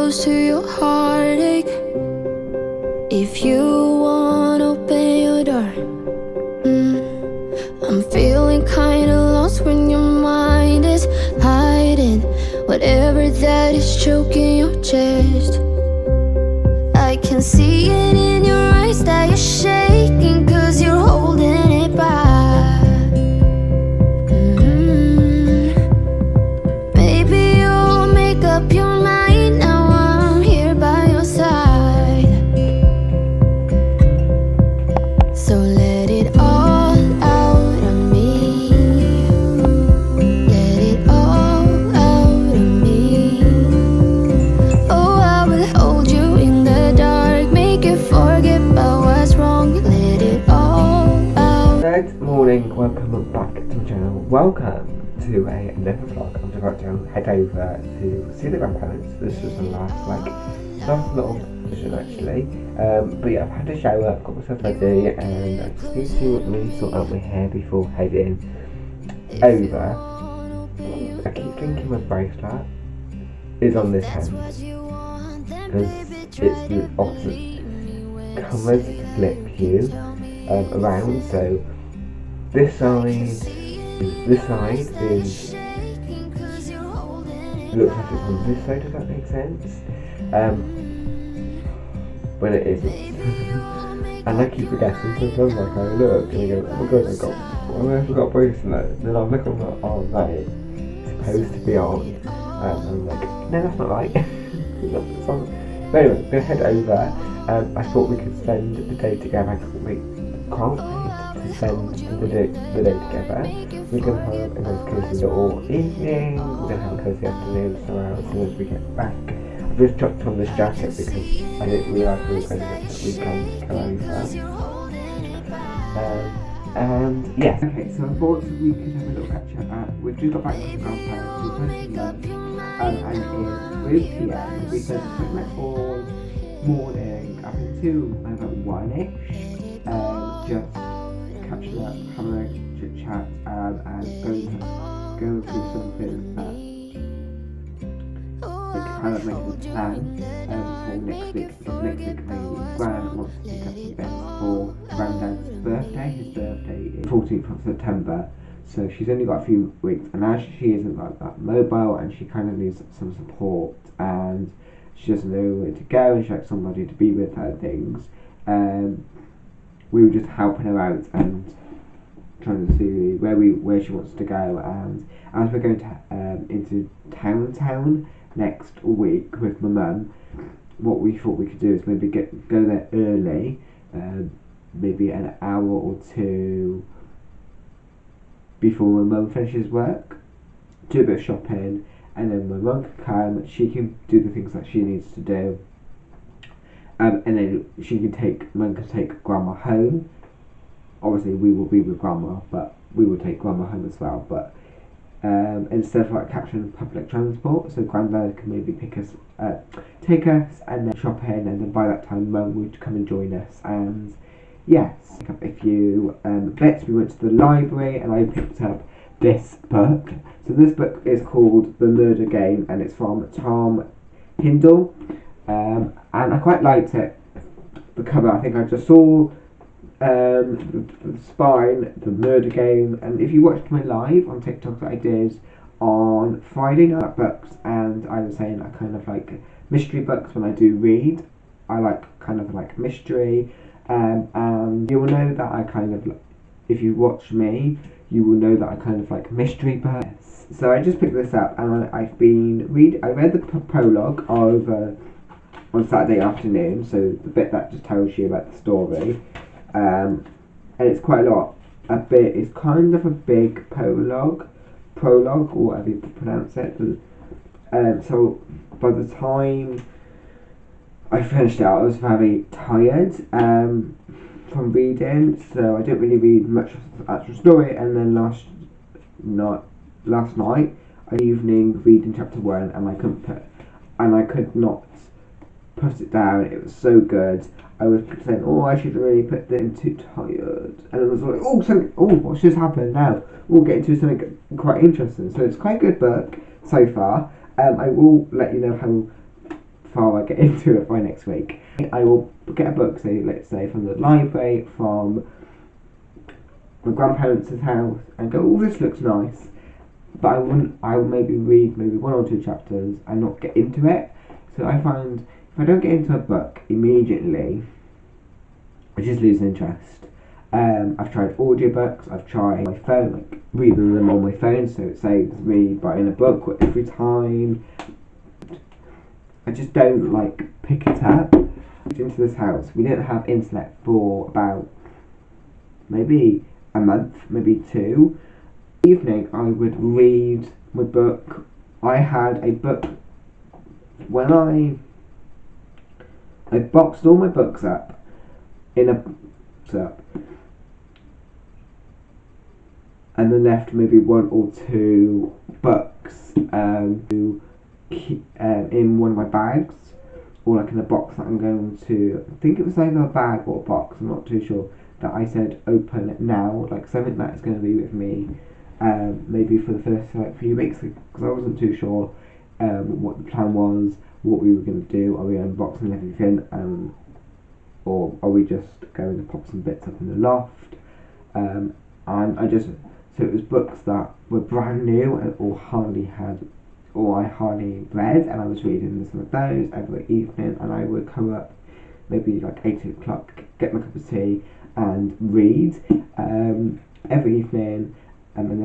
close to your heartache. If you want, open your door. I'm feeling kinda lost when your mind is hiding whatever that is choking your chest. I can see it in your eyes that you're shaking, 'cause you're holding it back. Maybe you'll make up your mind. Now I'm here by your side. So let it all out of me. Let it all out of me. Oh, I will hold you in the dark, make you forget about what's wrong. Let it all out. Good morning, welcome back to my channel. Welcome to another vlog. I'm about to head over to see the grandparents. This was the last little vision actually. But yeah, I've had a shower, I've got myself ready, and I just need to really sort out my hair before heading over. I keep thinking my bracelet is on this hand because it's the opposite colours flip you around, so this side is looks like it's on this side, does that make sense? When it isn't. And I keep forgetting, sometimes like I look and I go, oh my god, I forgot a bracelet, and then I'm looking at, oh right, it's supposed to be on, and I'm like, no, that's not right. It's on. But anyway, we're going to head over. I thought we could spend the day together. I can't wait to spend the day together. We're going to have a nice cozy little evening. We're going to have a cozy afternoon, so as soon as we get back. I've just chucked on this jacket because I didn't realise we were going to get the weekend go over. And yes. Okay, so I thought we could have a little catch up. We've just got back from grandparents, we've had some lunch, and it is 3 PM. We said pretty much all morning up until about 1ish, just catching up, having a chit chat, and going through something kind of making a plan for next week, because next week maybe Gran wants to pick up some events for Grandad's birthday. His birthday is 14th of September, so she's only got a few weeks, and as she isn't like that mobile and she kind of needs some support and she doesn't know where to go and she likes somebody to be with her and things, we were just helping her out and trying to see where she wants to go. And as we're going to into town next week with my mum, what we thought we could do is maybe go there early, maybe an hour or two before my mum finishes work, do a bit of shopping, and then my mum can come, she can do the things that she needs to do, and then mum can take grandma home. Obviously we will be with grandma, but we will take grandma home as well, but instead of like catching public transport, so Grandad can maybe take us and then shopping, and then by that time mum would come and join us. And yes, pick up a few bits. We went to the library and I picked up this book. So this book is called The Murder Game, and it's from Tom Hindle, and I quite liked it, the cover. I think I just saw the spine, The Murder Game, and if you watched my live on TikTok that I did on Friday night books, and I was saying I kind of like mystery books when I do read. I like kind of like mystery, and you will know that I kind of, if you watch me, you will know that I kind of like mystery books. So I just picked this up, and I read the prologue over on Saturday afternoon, so the bit that just tells you about the story. And it's quite a lot. It's kind of a big prologue, or whatever you pronounce it. So by the time I finished it, I was very tired from reading, so I didn't really read much of the actual story. And then last night, evening, reading chapter 1, and I could not put it down. It was so good. I was saying, I should really put this. I'm too tired, and it was like, what's just happened now? We'll get into something quite interesting. So it's quite a good book so far. I will let you know how far I get into it by next week. I will get a book, say let's say from the library, from my grandparents' house, and go, oh, this looks nice. But I will maybe read maybe 1 or 2 chapters and not get into it. So I find if I don't get into a book immediately, I just lose interest. I've tried audiobooks, I've tried my phone, like reading them on my phone, so it saves me buying a book every time. I just don't like pick it up. Into this house, we didn't have internet for about maybe a month, maybe 2. Evening I would read my book. I had a book when I boxed all my books up in a box up, and then left maybe 1 or 2 books in one of my bags, or like in a box that I'm going to, I think it was either a bag or a box, I'm not too sure, that I said open it now, like something that is going to be with me maybe for the first few weeks, because I wasn't too sure what the plan was, what we were going to do. Are we unboxing everything, or are we just going to pop some bits up in the loft? And so it was books that were brand new or I hardly read, and I was reading some of those every evening, and I would come up maybe like 8 o'clock, get my cup of tea and read every evening. And then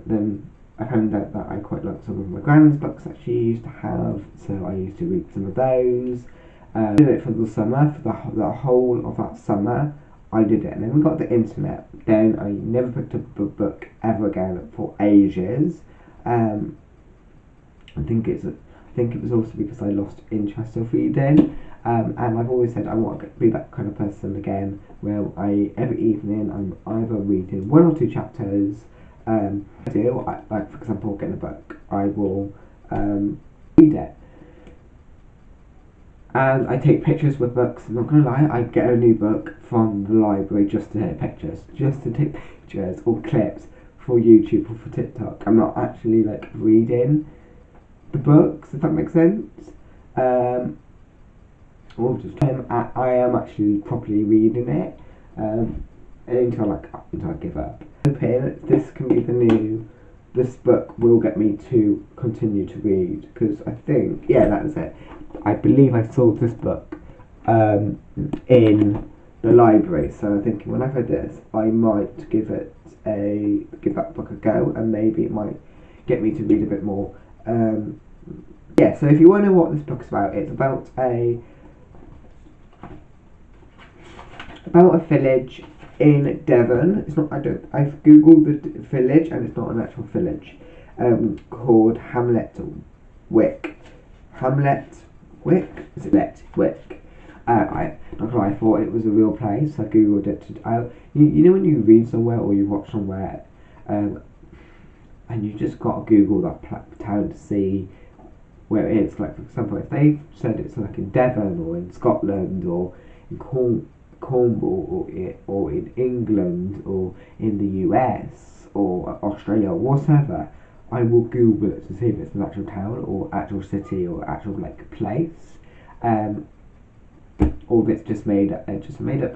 then I found out that I quite liked some of my grand's books that she used to have, so I used to read some of those. I did it for the summer, for the whole of that summer, I did it. And then we got the internet, then I never picked up a book ever again for ages. I think it was also because I lost interest of reading. And I've always said I want to be that kind of person again, where every evening I'm either reading 1 or 2 chapters. Like for example, getting a book, I will read it, and I take pictures with books. I'm not gonna lie, I get a new book from the library just to take pictures or clips for YouTube or for TikTok. I'm not actually like reading the books, if that makes sense. Or just I am actually properly reading it until I give up. Hoping this can be this book will get me to continue to read, because I think, that was it. I believe I saw this book in the library, so I'm thinking when I've read this, I might give that book a go, and maybe it might get me to read a bit more. So if you want to know what this book's about, it's about a village in Devon. It's not. I've googled the village, and it's not an actual village. Called Hamlet Wick. Hamlet Wick. Is it Let Wick? I thought it was a real place. I googled it. You know when you read somewhere or you watch somewhere, and you just got to Google that town to see where it is. Like for example, if they said it's like in Devon or in Scotland or in Cornwall or in England or in the US or Australia or whatever, I will Google it to see if it's an actual town or actual city or actual place, or if it's just a made up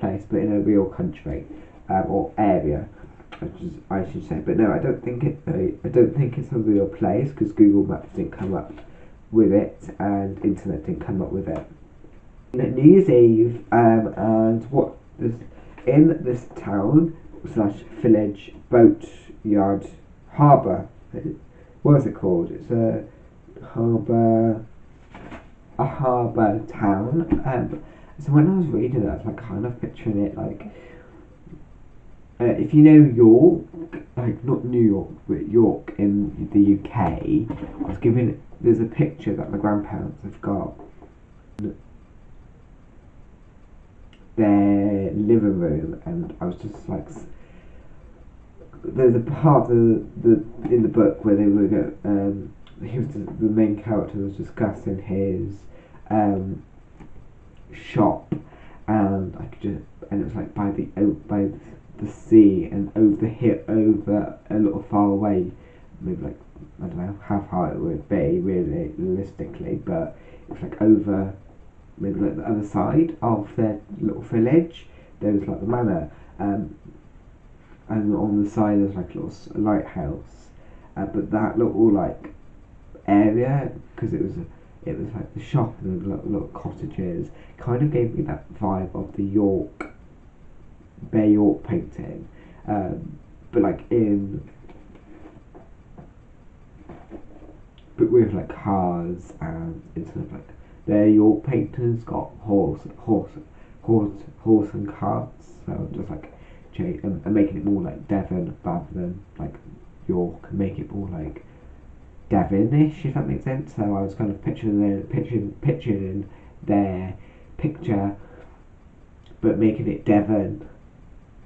place but in a real country or area, I should say. But no, I don't think it's a real place, because Google Maps didn't come up with it and internet didn't come up with it. New Year's Eve, and what is in this town / village, boatyard, harbour. What is it called? It's a harbour town. So when I was reading it, I was like kind of picturing it like, if you know York, like not New York, but York in the UK. There's a picture that my grandparents have got. Their living room, and I was just like, there's a part in the book where they were the main character was discussing his shop, and it was like by the sea and over a little far away, maybe like I don't know how far it would be really realistically, but like over maybe like the other side of their little village. There was like the manor, and on the side there's like a little lighthouse. But that little like area, because it was like the shop and the little cottages, kind of gave me that vibe of the Bear York painting, but like but with like cars, and instead of like Bear York painters got horse and carts, so just like and making it more like Devon rather than like York, and make it more like Devonish, if that makes sense. So I was kind of picturing their picture, but making it Devon,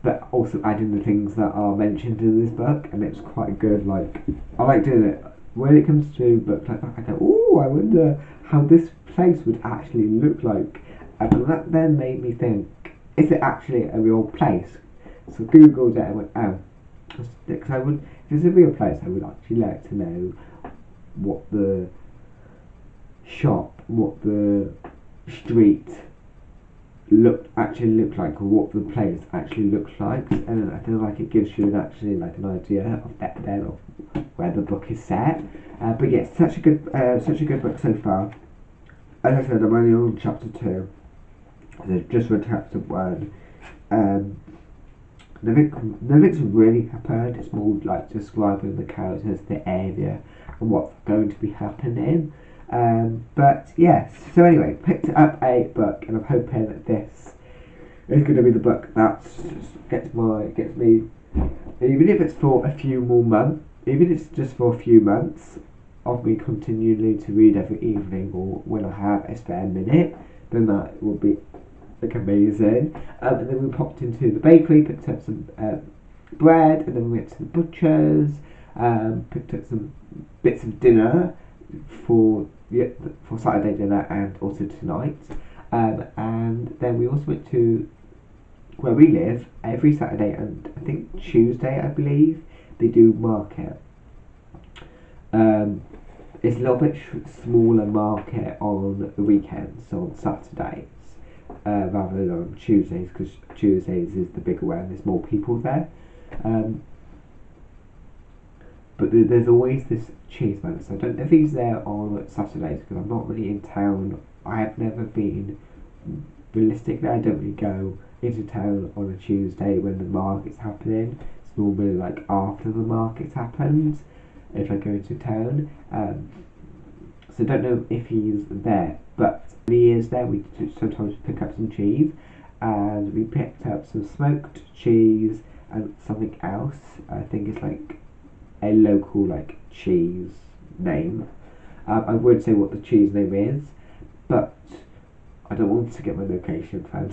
but also adding the things that are mentioned in this book, and it's quite good. Like, I like doing it when it comes to books like that. I go, oh, I wonder how this place would actually look like, and that then made me think, is it actually a real place? So Googled it and went, oh, because I would, if it's a real place, I would actually like to know what the street looked like, or what the place actually looks like, and I feel like it gives you actually like an idea of of where the book is set. But yes, such a good book so far. As I said, I'm only on chapter 2. So just read chapter 1. Nothing's really happened. It's more like describing the characters, the area, and what's going to be happening. But yes, so anyway, picked up a book, and I'm hoping that this is going to be the book that gets me, even if it's for a few more months, even if it's just for a few months of me continually to read every evening, or when I have a spare minute, then that would be like amazing. And then we popped into the bakery, picked up some bread, and then we went to the butcher's, picked up some bits of dinner for Saturday dinner and also tonight. And then we also went to where we live every Saturday and I think Tuesday, I believe, they do market. It's a little bit smaller market on the weekends, so on Saturdays, rather than on Tuesdays, because Tuesdays is the bigger one, there's more people there. But there's always this cheese man, so I don't know if he's there on Saturdays, because I'm not really in town. I have never been, realistically, I don't really go into town on a Tuesday when the market's happening. It's normally like after the market's happened, if I go into town. So I don't know if he's there, but when he is there, we sometimes pick up some cheese, and we picked up some smoked cheese and something else. I think it's like a local like cheese name. I would say what the cheese name is, but I don't want to get my location found.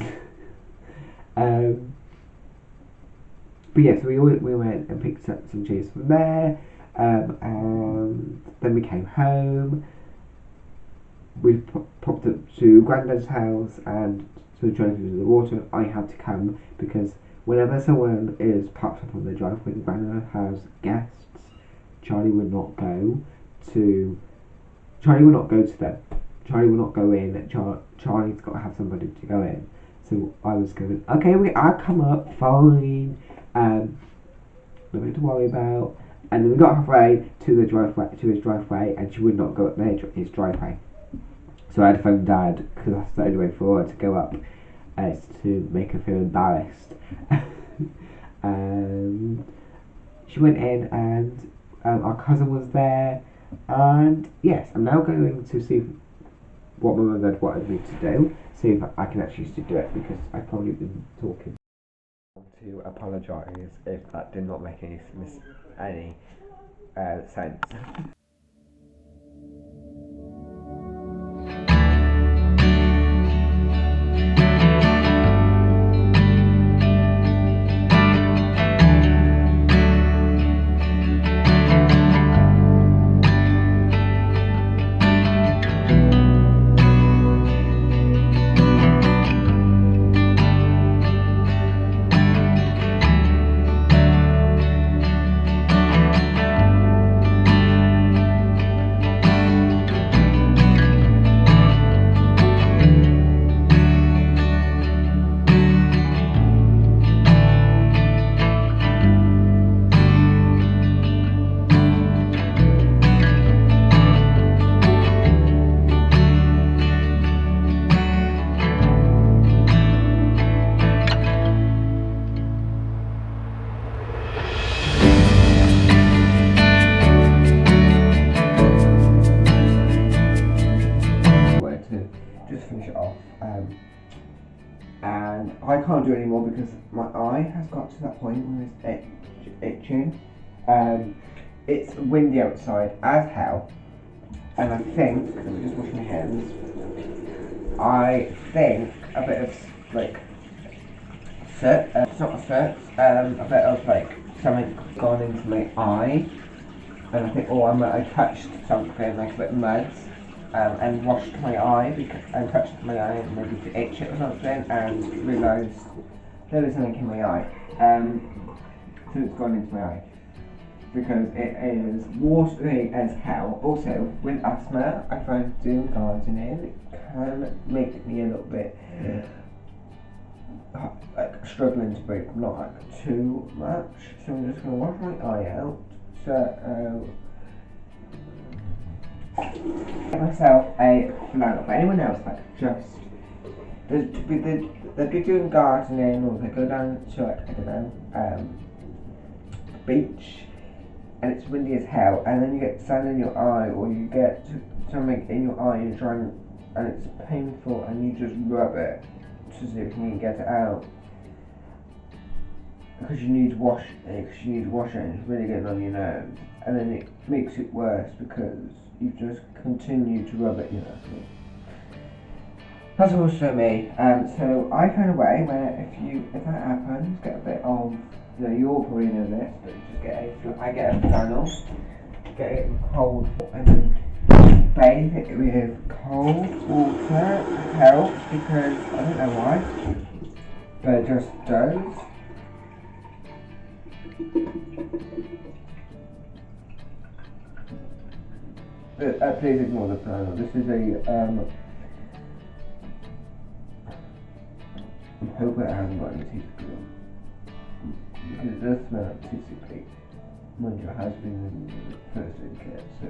But yes, we went and picked up some cheese from there, and then we came home. We popped up to Grandad's house and so drove into the water. I had to come because whenever someone is parked up on the driveway, Grandad has guests. Charlie would not go to them. Charlie will not go in. Charlie's got to have somebody to go in. So I was going, okay, I'll come up, fine. Nothing to worry about. And then we got halfway to his driveway, and she would not go up his driveway. So I had to phone Dad, because that's the only way for her to go up, to make her feel embarrassed. She went in, and our cousin was there, and yes, I'm now going to see what my mum and Dad wanted me to do, see if I can actually do it, because I've probably been talking. To apologise if that did not make any sense. can't do it anymore because my eye has got to that point where it's itching. It's windy outside as hell, and I think, let me just wash my hands, I think a bit of like soot, it's not a soot, a bit of like something gone into my eye, and I think, I touched something like a bit of mud, and washed my eye and touched my eye and maybe to itch it or something, and realised there was something in my eye, so it's gone into my eye. Because it is watery as hell. Also, with asthma, I find doing gardening can make me a little bit like struggling to breathe, not like too much. So I'm just gonna wash my eye out. So get myself a flannel. For anyone else, like just they be doing gardening, or they go down to like I don't know, beach. And it's windy as hell, and then you get sand in your eye, or you get something in your eye, and you're trying, and it's painful, and you just rub it to see if you can get it out. Because you need to wash it, and it's really getting on your nose. And then it makes it worse because you just continue to rub it in your nose. That's also me. So I found a way where if that happens, get a bit of, you'll probably know this, but just I get a flannel, get it in cold, and then bathe it with cold water. It helps because I don't know why, but it just does. Please ignore the flannel. This is a I hope it hasn't got any teeth glue. Because it does smell like tissue paper. Mind you, it has been in the first aid kit, so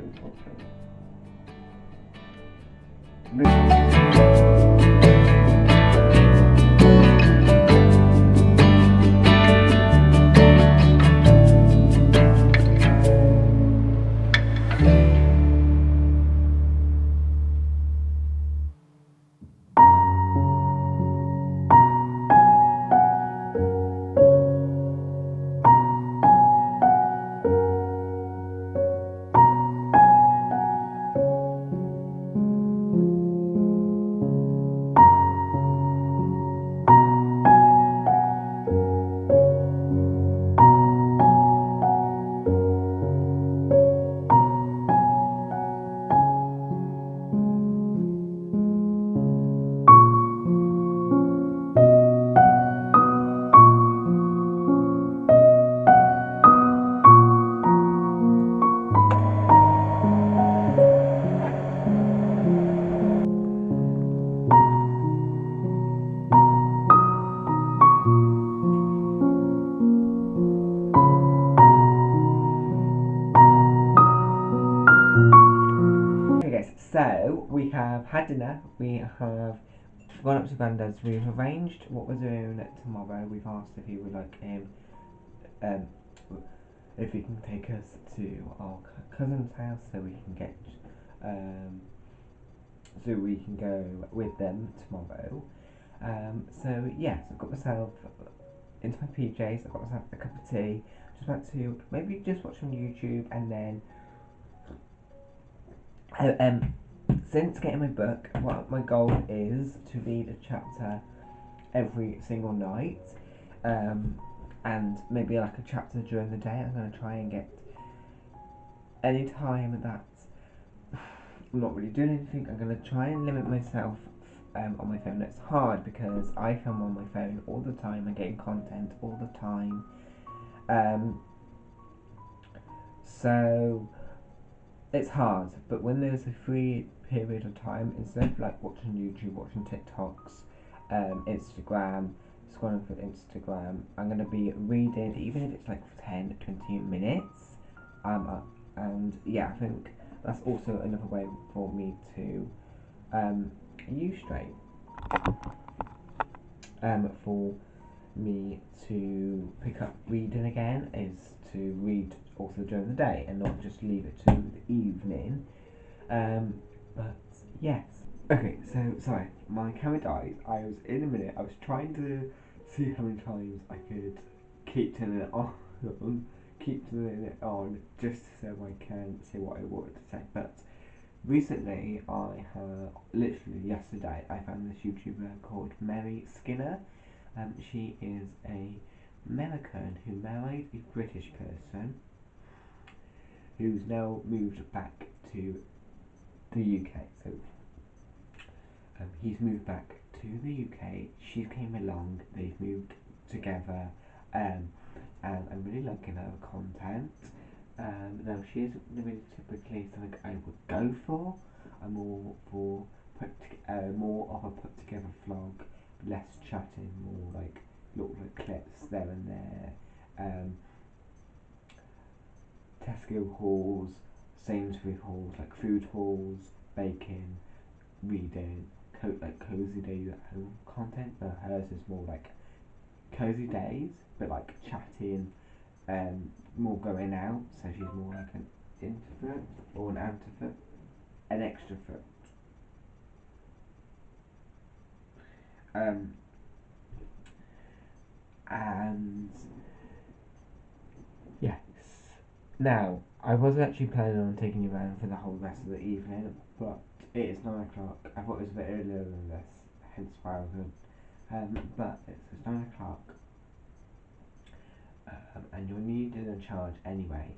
So we have had dinner, we have gone up to Granddad's, we've arranged what we're doing tomorrow. We've asked if he would like if he can take us to our cousin's house so we can get so we can go with them tomorrow. So yes, I've got myself into my PJs, I've got myself a cup of tea, just about to maybe just watch some YouTube, and then since getting my book, what my goal is to read a chapter every single night, and maybe like a chapter during the day. I'm going to try and get any time that I'm not really doing anything, I'm going to try and limit myself on my phone. It's hard because I film on my phone all the time, I'm getting content all the time, so it's hard. But when there's a free period of time, instead of like watching YouTube, watching TikToks, Instagram, scrolling through Instagram, I'm going to be reading, even if it's like 10-20 minutes, and yeah, I think that's also another way for me to use straight, for me to pick up reading again, is to read also during the day and not just leave it to the evening. But yes. Okay, so sorry, my camera died. I was in a minute, I was trying to see how many times I could keep turning it on, just so I can say what I wanted to say. But recently, I have literally yesterday, I found this YouTuber called Mary Skinner. She is a American who married a British person who's now moved back to the UK. So he's moved back to the UK. She came along. They've moved together, and I'm really liking her content. Now she isn't really typically something I would go for. I'm more for more of a put together vlog, less chatting, more like little clips there and there. Tesco hauls, Sainsbury's hauls, like food hauls, baking, reading, like cozy days at home content. But hers is more like cozy days, but like chatting, more going out. So she's more like an introvert or an ambivert, an extrovert. And yes. Now, I wasn't actually planning on taking you around for the whole rest of the evening, but it is 9 o'clock. I thought it was a bit earlier than this, hence why I wasn't. But it's 9 o'clock, and you're needed a charge anyway.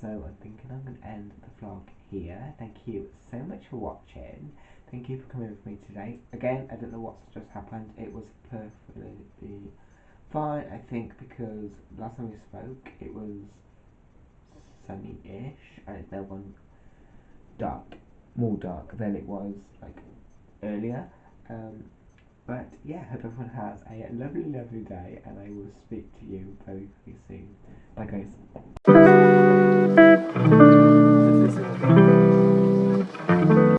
So I'm thinking I'm going to end the vlog here. Thank you so much for watching. Thank you for coming with me today. Again, I don't know what's just happened. It was perfectly fine, I think, because last time we spoke, it was sunny-ish, and it's now gone dark, more dark than it was like earlier. But yeah, hope everyone has a lovely day, and I will speak to you very soon. Bye guys.